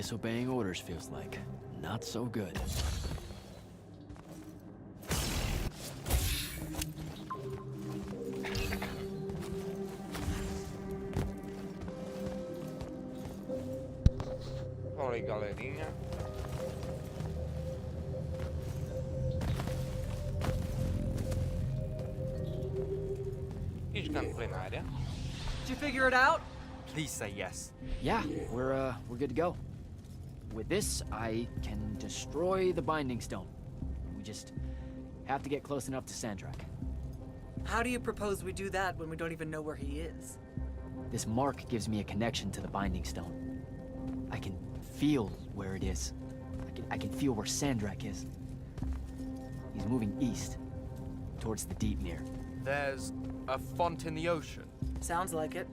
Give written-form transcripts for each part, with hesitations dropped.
disobeying orders feels like. Not so good. Olha aí, galerinha. E jogando plenária. Did you figure it out? Please say yes. Yeah, we're good to go. With this, I can destroy the Binding Stone. We just have to get close enough to Sandrak. How do you propose we do that when we don't even know where he is? This mark gives me a connection to the Binding Stone. I can feel where it is. I can feel where Sandrak is. He's moving east, towards the Deep Mere. There's a font in the ocean. Sounds like it.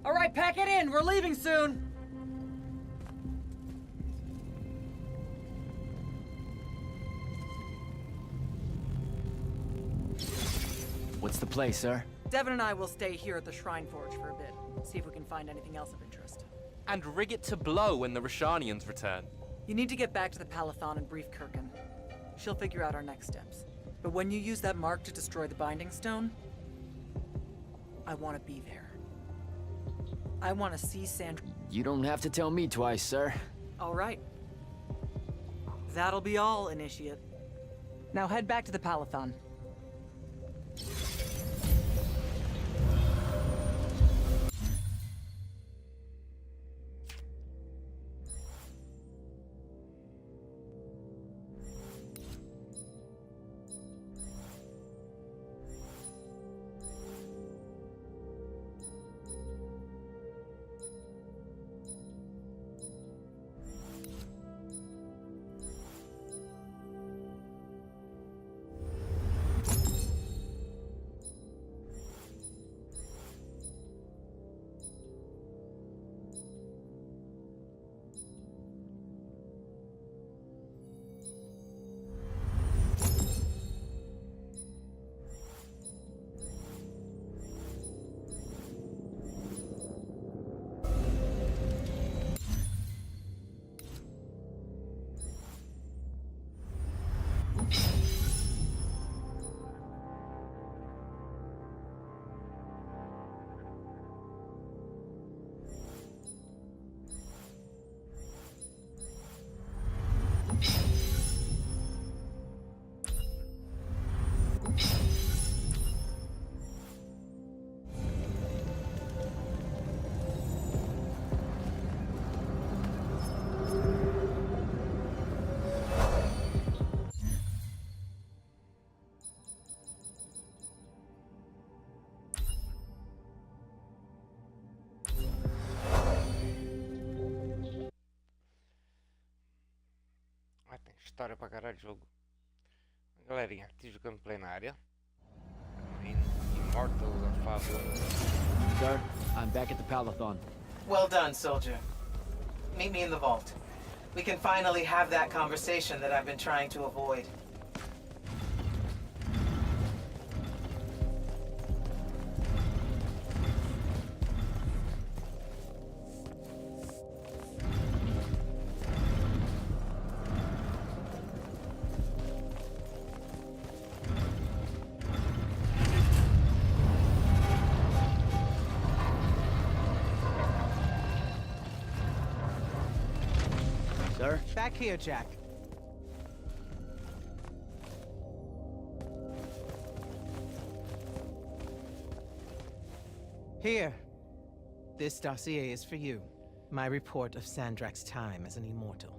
All right, pack it in. We're leaving soon. What's the play, sir? Devin and I will stay here at the Shrine Forge for a bit. See if we can find anything else of interest. And rig it to blow when the Rashanians return. You need to get back to the Palathon and brief Kirkin. She'll figure out our next steps. But when you use that mark to destroy the Binding Stone, I want to be there. I want to see Sandra. You don't have to tell me twice, sir. All right. That'll be all, Initiate. Now head back to the Palathon. Tem história para caralho jogo. Galerinha, aqui jogando plenária. Immortals of Aveum. Sir, I'm back at the Palathon. Well done, soldier. Meet me in the vault. We can finally have that conversation that I've been trying to avoid. Sir? Back here, Jack. Here. This dossier is for you. My report of Sandrak's time as an immortal.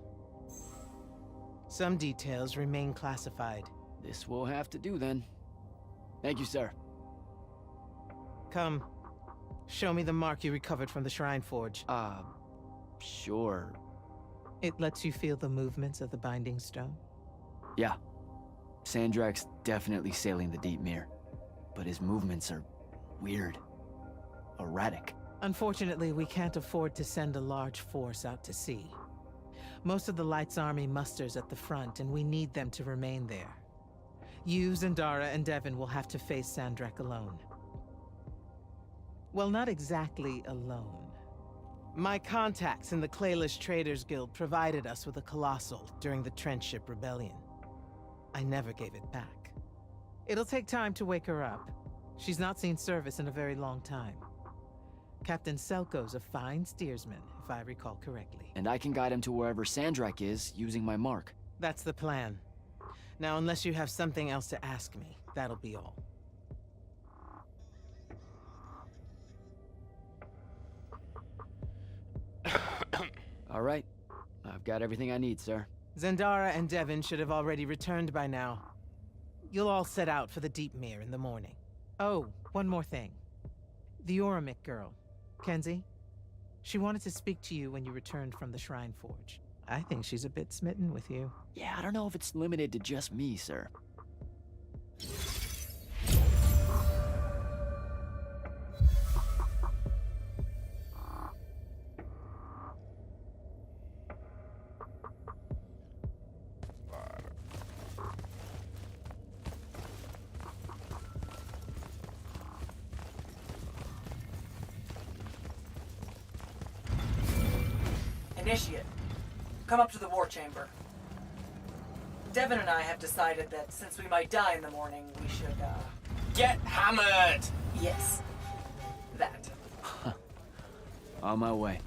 Some details remain classified. This will have to do then. Thank you, sir. Come. Show me the mark you recovered from the Shrine Forge. Sure. It lets you feel the movements of the Binding Stone? Yeah. Sandrak's definitely sailing the Deep Mere. But his movements are weird. Erratic. Unfortunately, we can't afford to send a large force out to sea. Most of the Light's army musters at the front, and we need them to remain there. You, Zendara, and Devin will have to face Sandrak alone. Well, not exactly alone. My contacts in the Clayless Traders Guild provided us with a colossal during the Trenchship Rebellion. I never gave it back. It'll take time to wake her up. She's not seen service in a very long time. Captain Selko's a fine steersman, if I recall correctly. And I can guide him to wherever Sandrak is using my mark. That's the plan. Now, unless you have something else to ask me, that'll be all. All right. I've got everything I need, sir. Zendara and Devin should have already returned by now. You'll all set out for the Deep Mere in the morning. Oh, one more thing. The Oromik girl, Kenzie. She wanted to speak to you when you returned from the Shrine Forge. I think she's a bit smitten with you. Yeah, I don't know if it's limited to just me, sir. Initiate, come up to the war chamber. Devin and I have decided that since we might die in the morning, we should, Get hammered! yes. That. On my way.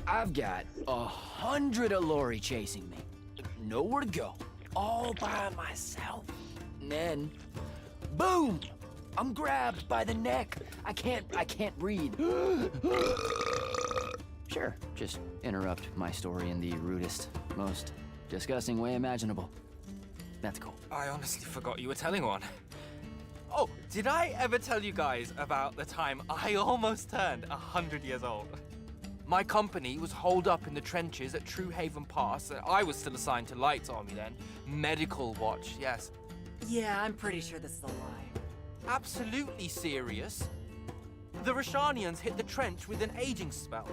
I've got 100 Allori chasing me. Nowhere to go. All by myself. And then, boom! I'm grabbed by the neck. I can't breathe. Sure, just interrupt my story in the rudest, most disgusting way imaginable. That's cool. I honestly forgot you were telling one. Oh, did I ever tell you guys about the time I almost turned 100 years old? My company was holed up in the trenches at True Haven Pass, and I was still assigned to Light's army then. Medical watch, yes. Yeah, I'm pretty sure this is a lie. Absolutely serious. The Rashanians hit the trench with an aging spell.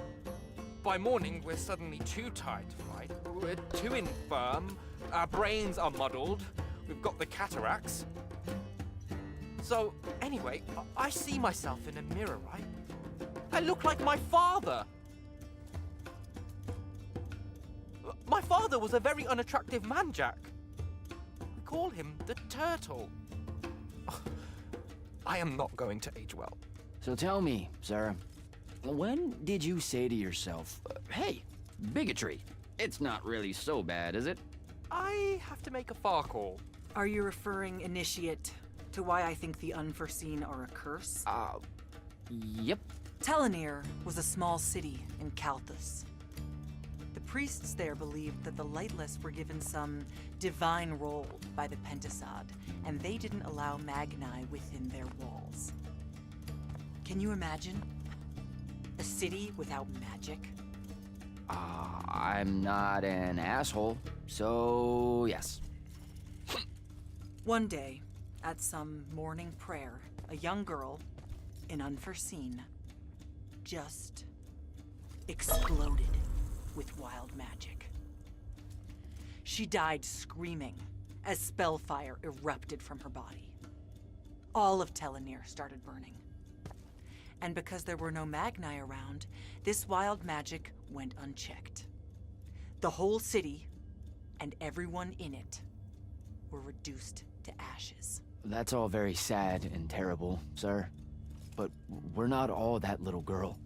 By morning, we're suddenly too tired to fight. We're too infirm. Our brains are muddled. We've got the cataracts. So, anyway, I see myself in a mirror, right? I look like my father. My father was a very unattractive man, Jack. We call him the Turtle. I am not going to age well. So tell me, Sarah, when did you say to yourself, hey, bigotry, it's not really so bad, is it? I have to make a far call. Are you referring, Initiate, to why I think the unforeseen are a curse? Yep. Telenir was a small city in Kalthus. The priests there believed that the Lightless were given some divine role by the Pentasod, and they didn't allow Magni within their walls. Can you imagine? A city without magic? I'm not an asshole, so yes. One day, at some morning prayer, a young girl, in Unforeseen, just exploded with wild magic. She died screaming as spellfire erupted from her body. All of Telenir started burning. And because there were no Magni around, this wild magic went unchecked. The whole city, and everyone in it, were reduced to ashes. That's all very sad and terrible, sir. But we're not all that little girl.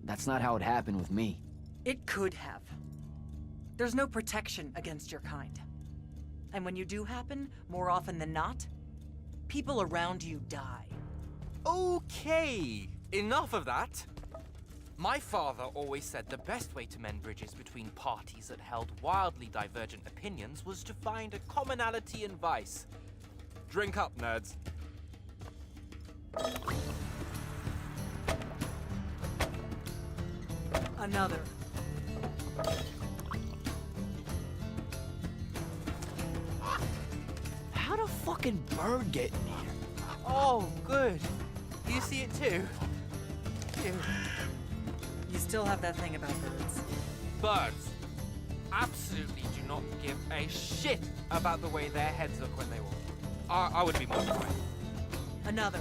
That's not how it happened with me. It could have. There's no protection against your kind. And when you do happen, more often than not, people around you die. Okay, enough of that. My father always said the best way to mend bridges between parties that held wildly divergent opinions was to find a commonality in vice. Drink up, nerds. Another. How'd a fucking bird get in here? Oh, good. You see it too? Phew. You still have that thing about birds. birds absolutely do not give a shit about the way their heads look when they walk. I would be mortified. Another.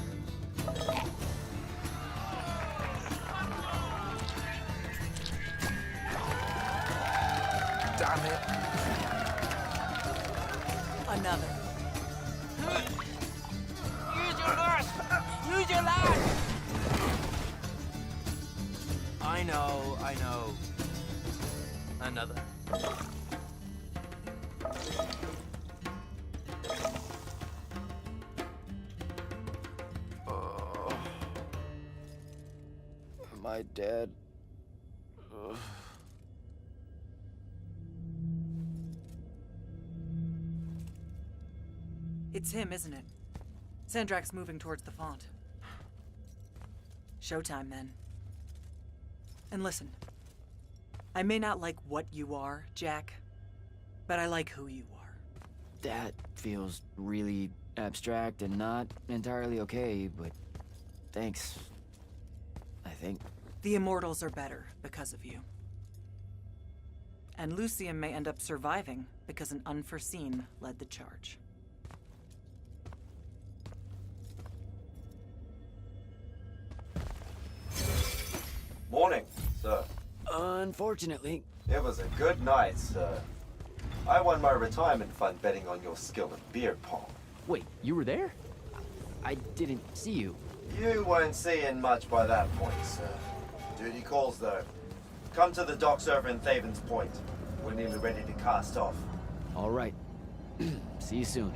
Damn it. Another. Use your lash! Use your lash! I know. Another. Am I dead? Ugh. It's him, isn't it? Sandrak's moving towards the font. Showtime, then. And listen, I may not like what you are, Jack, but I like who you are. That feels really abstract and not entirely okay, but thanks. I think. The Immortals are better because of you. And Lucium may end up surviving because an unforeseen led the charge. Morning, sir. Unfortunately, It was a good night, sir. I won my retirement fund betting on your skill at beer pong. wait, you were there? I didn't see you. You weren't seeing much by that point, sir. Duty calls, though. Come to the docks over in Thaven's Point. We're nearly ready to cast off. All right. See you soon.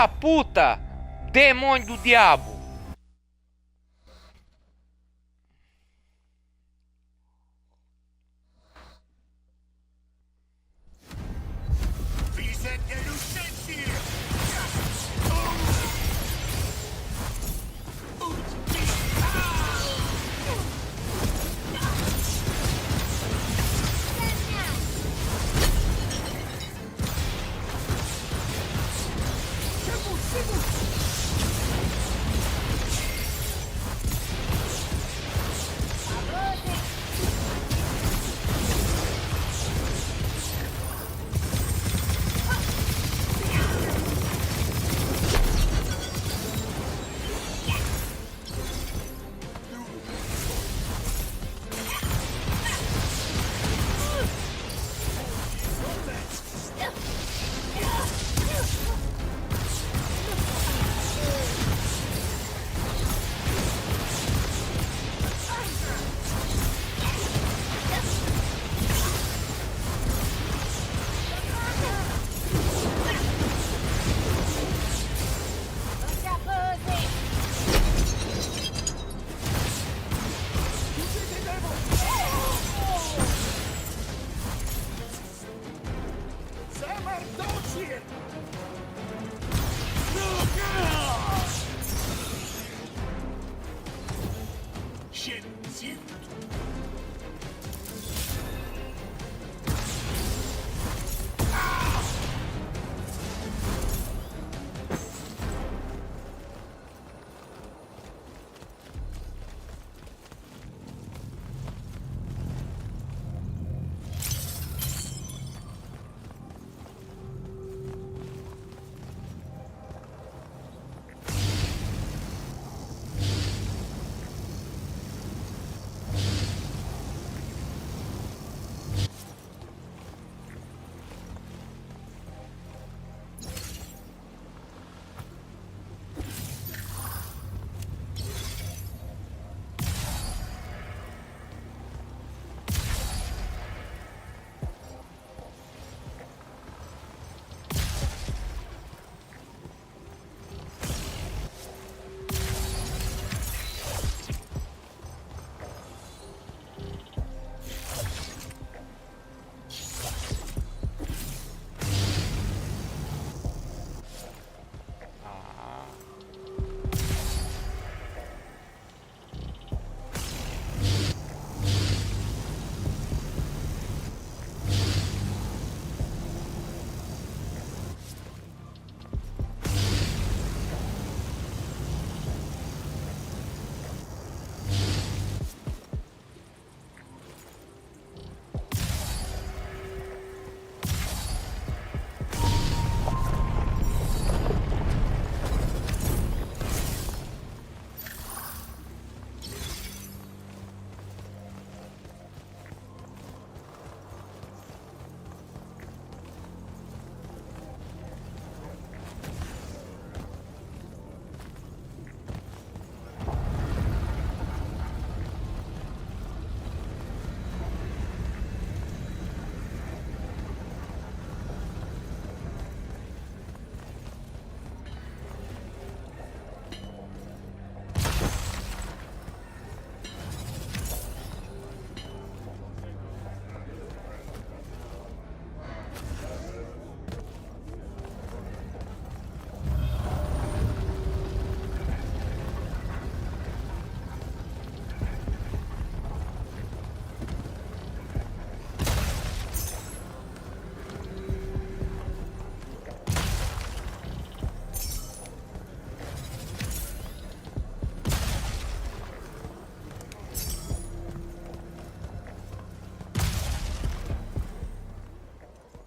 da puta! Demônio do diabo!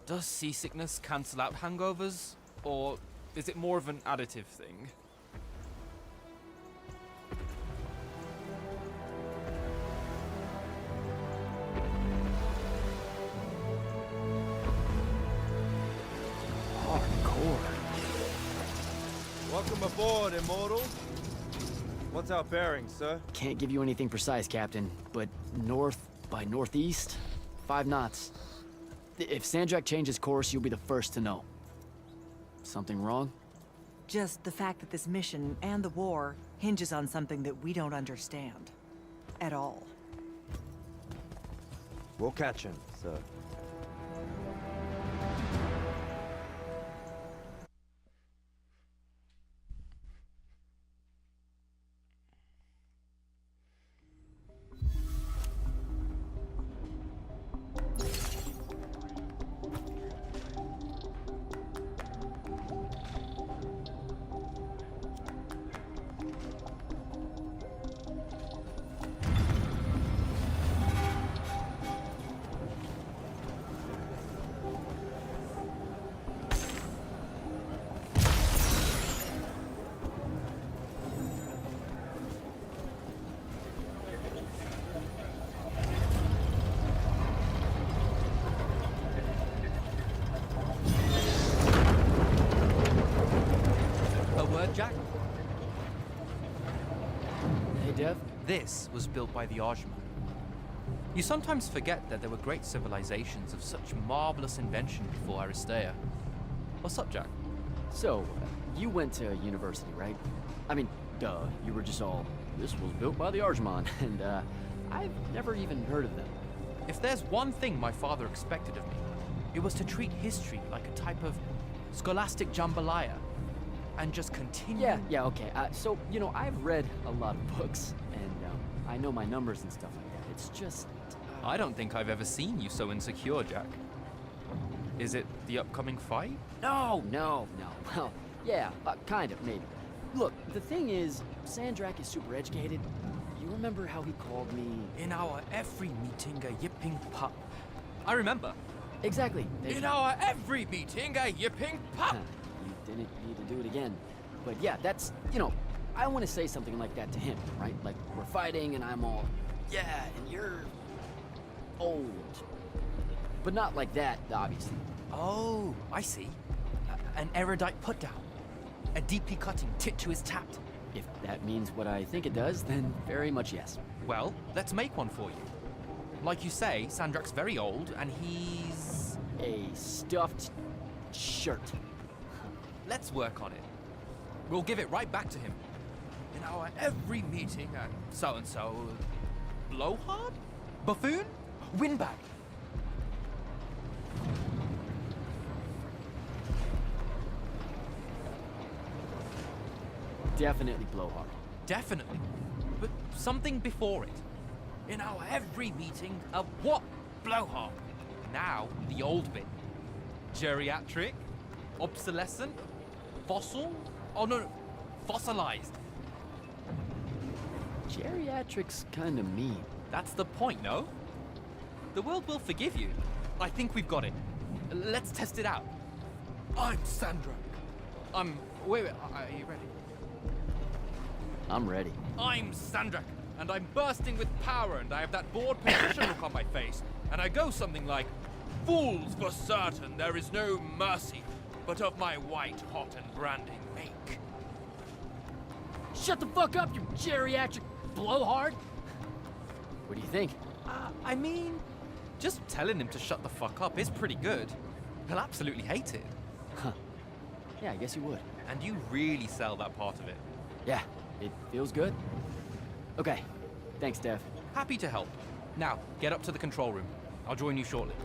Does seasickness cancel out hangovers? Or is it more of an additive thing? Hardcore. Welcome aboard, Immortals. What's our bearing, sir? Can't give you anything precise, Captain, but north by northeast, 5 knots. If Sandrak changes course, you'll be the first to know. Something wrong? Just the fact that this mission and the war hinges on something that we don't understand. At all. We'll catch him, sir. A word, Jack? Hey, Dev? This was built by the Ajman. You sometimes forget that there were great civilizations of such marvelous invention before Aristea. What's up, Jack? So, you went to university, right? I mean, duh, you were just all, this was built by the Arjman, and, I've never even heard of them. If there's one thing my father expected of me, it was to treat history like a type of scholastic jambalaya, and just continue. Yeah, okay. So, you know, I've read a lot of books, and, I know my numbers and stuff like that. It's just... I don't think I've ever seen you so insecure, Jack. Is it the upcoming fight? No. Well, yeah, kind of, maybe. Look, the thing is, Sandrak is super educated. You remember how he called me... In our every meeting, a yipping pup. I remember. Exactly. In our every meeting, a yipping pup. You didn't need to do it again. But yeah, that's, you know, I want to say something like that to him, right? Like, we're fighting and I'm all, yeah, and you're old. But not like that, obviously. Oh, I see. An erudite put-down. A deeply cutting tit to his tat. If that means what I think it does, then very much yes. Well, let's make one for you. Like you say, Sandrak's very old, and he's... A stuffed shirt. Let's work on it. We'll give it right back to him. In our every meeting, so-and-so... Blowhard? Buffoon? Windbag? Definitely blowhard. Definitely. But something before it. In our every meeting, a what? Blowhard. Now, the old bit. Geriatric? Obsolescent? Fossil? Oh, no. Fossilized. Geriatric's kind of mean. That's the point, no? The world will forgive you. I think we've got it. Let's test it out. I'm Sandra. Wait, are you ready? I'm ready. I'm Sandrak, and I'm bursting with power, and I have that bored position look on my face, and I go something like, "Fools, for certain, there is no mercy, but of my white hot and branding make." Shut the fuck up, you geriatric blowhard! What do you think? I mean, just telling him to shut the fuck up is pretty good. He'll absolutely hate it. Huh. Yeah, I guess you would. And you really sell that part of it. Yeah, it feels good. Okay, thanks, Dev. Happy to help. Now, get up to the control room. I'll join you shortly.